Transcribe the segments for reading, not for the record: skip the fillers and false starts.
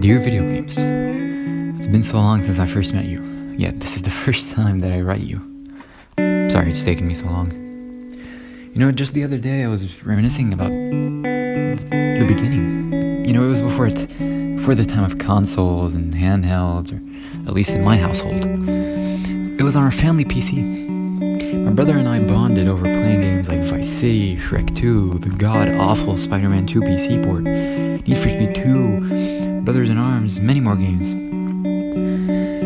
Dear video games, it's been so long since I first met you, yet this is the first time that I write you. Sorry it's taken me so long. Just the other day I was reminiscing about the beginning. It was before the time of consoles and handhelds, or at least in my household. It was on our family PC. My brother and I bonded over playing games like Vice City, Shrek 2, the god-awful Spider-Man 2 PC port, Need for Speed 2, Brothers in Arms, many more games.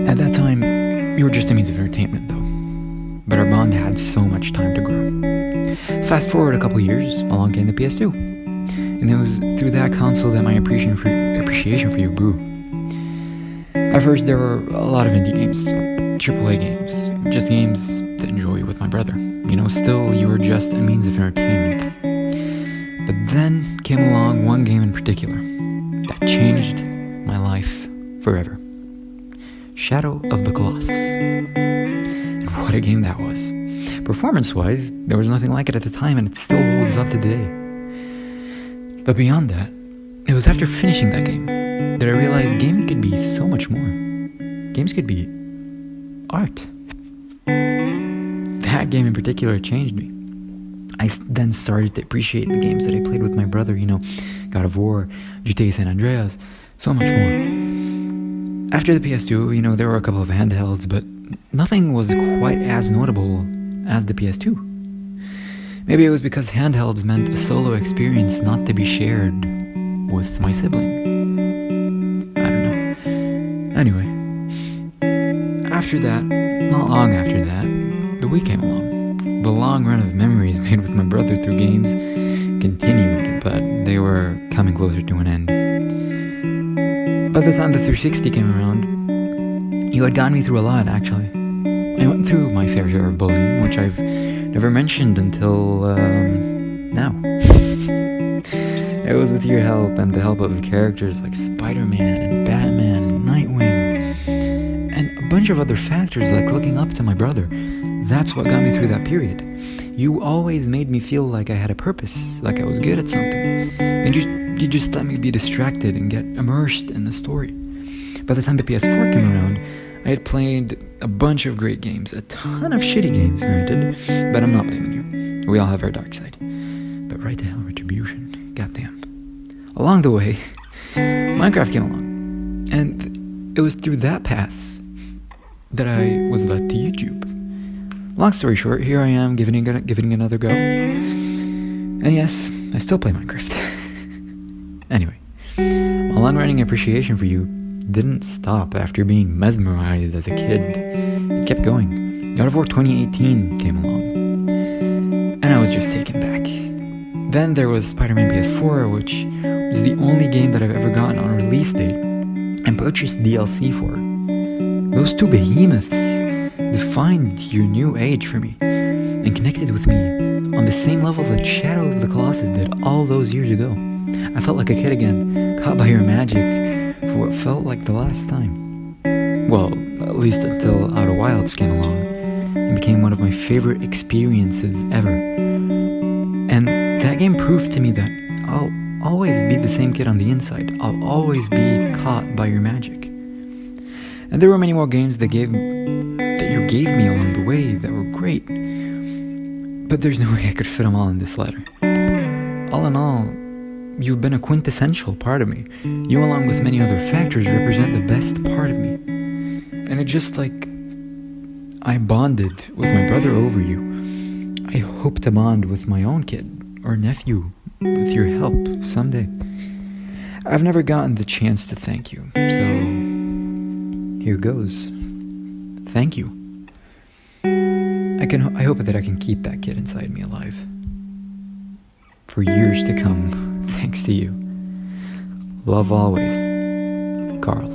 At that time, you were just a means of entertainment, though. But our bond had so much time to grow. Fast forward a couple years, along came the PS2. And it was through that console that my appreciation for you grew. At first, there were a lot of indie games, AAA games, just games to enjoy with my brother. Still, you were just a means of entertainment. But then came along one game in particular that changed my life forever. Shadow of the Colossus. And what a game that was. Performance-wise, there was nothing like it at the time, and it still holds up to today. But beyond that, it was after finishing that game that I realized gaming could be so much more. Games could be art. That game in particular changed me. I then started to appreciate the games that I played with my brother, God of War, GTA San Andreas, so much more. After the PS2, there were a couple of handhelds, but nothing was quite as notable as the PS2. Maybe it was because handhelds meant a solo experience not to be shared with my sibling. I don't know. Anyway, after that, not long after that, the Wii came along. The long run of memories made with my brother through games continued, but they were coming closer to an end. By the time the 360 came around, you had gotten me through a lot, actually. I went through my fair share of bullying, which I've never mentioned until now. It was with your help and the help of characters like Spider-Man and Batman and Nightwing, and a bunch of other factors like looking up to my brother. That's what got me through that period. You always made me feel like I had a purpose, like I was good at something, and you just let me be distracted and get immersed in the story. By the time the PS4 came around, I had played a bunch of great games, a ton of shitty games, granted, but I'm not blaming you. We all have our dark side. But right to hell, Retribution. Goddamn. Along the way, Minecraft came along, and it was through that path that I was led to YouTube. Long story short, here I am giving it another go. And yes, I still play Minecraft. Anyway, my unending appreciation for you didn't stop after being mesmerized as a kid. It kept going. God of War 2018 came along, and I was just taken back. Then there was Spider-Man PS4, which was the only game that I've ever gotten on release date and purchased DLC for. Those two behemoths defined your new age for me and connected with me on the same level that Shadow of the Colossus did all those years ago. I felt like a kid again, caught by your magic for what felt like the last time. Well, at least until Outer Wilds came along and became one of my favorite experiences ever. And that game proved to me that I'll always be the same kid on the inside. I'll always be caught by your magic. And there were many more games that you gave me along the way that were great, but there's no way I could fit them all in this letter. All in all, you've been a quintessential part of me. You, along with many other factors, represent the best part of me. And it's just like I bonded with my brother over you, I hope to bond with my own kid or nephew with your help someday. I've never gotten the chance to thank you, so here goes. Thank you. I hope that I can keep that kid inside me alive for years to come, thanks to you. Love always, Carl.